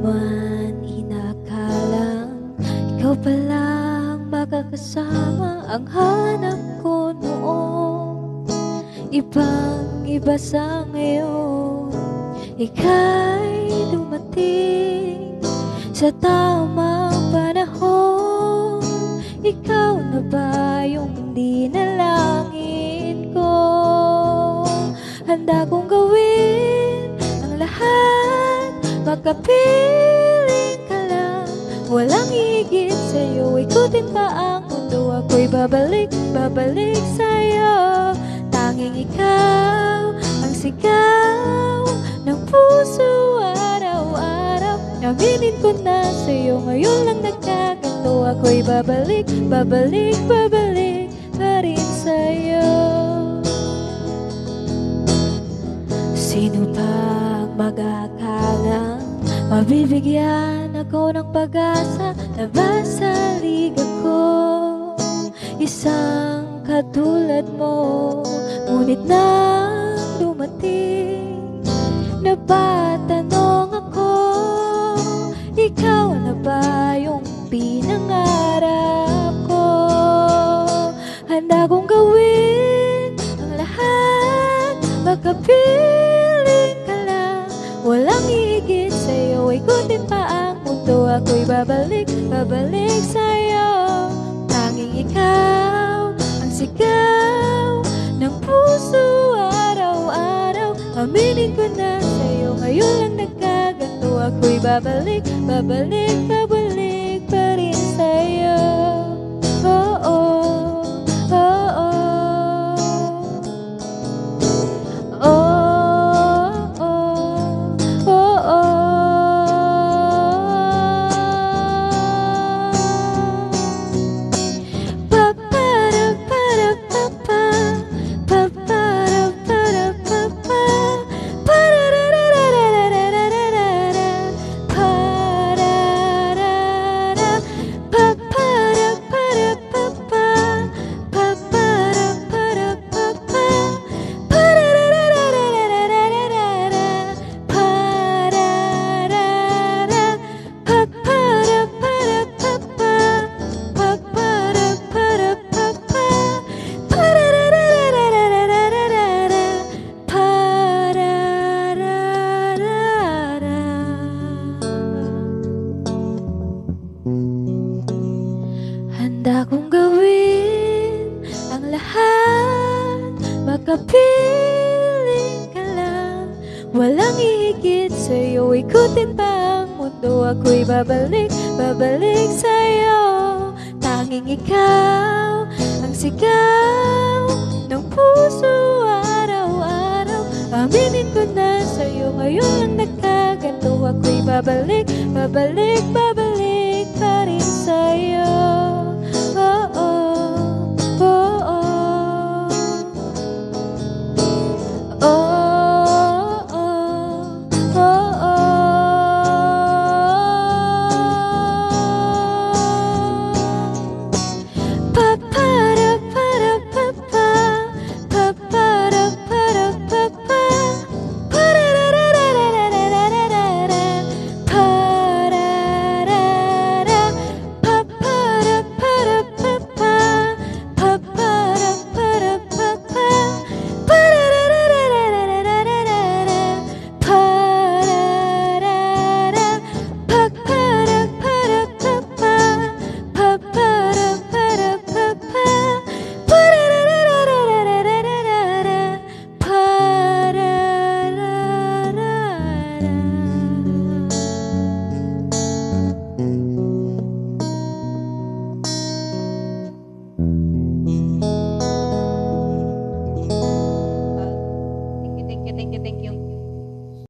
man inakalang ikaw palang makakasama ang hanap ko noon. Ibang-iba sa ngayon, ika'y dumating sa tamang panahon. Ikaw na ba yung dinalangin ko? Handa kong gawin ang lahat, makapiling ka lang. Walang higit sa'yo, ikutin pa ang mundo. Ako'y babalik, babalik sa'yo. Tanging ikaw ang sigaw ng puso araw-araw. Aminin ko na sa'yo, ngayon lang nagkaganto. Ako'y babalik, babalik, babalik pa rin sa'yo. Sino pang mag-aakalang mabibigyan ako ng pag-asa na sa liga ko? Isang katulad mo, ngunit nang dumating, napatanong ako, ikaw na ba yung pinangarap ko? Handa kong gawin ang lahat, makapiling ka lang. Walang higit sa'yo, ikutin pa ang mundo. Ako'y babalik, babalik sa'yo. Tanging ikaw ang sigaw ng puso araw-araw. Aminin ko na sa'yo, ngayon lang nagkaganto. Ako'y babalik, babalik, babalik pa rin sa'yo. Oh, oh, oh, oh. Oh, oh, oh, handa kong gawin ang lahat, makapiling ka lang. Walang hihigit sa'yo, ikutin pa ang mundo. Ako'y babalik, babalik sa'yo. Tanging ikaw ang sigaw ng puso araw-araw. Aminin ko na sa'yo, ngayon lang nagkaganto. Ako'y babalik, babalik, babalik pa rin sa'yo.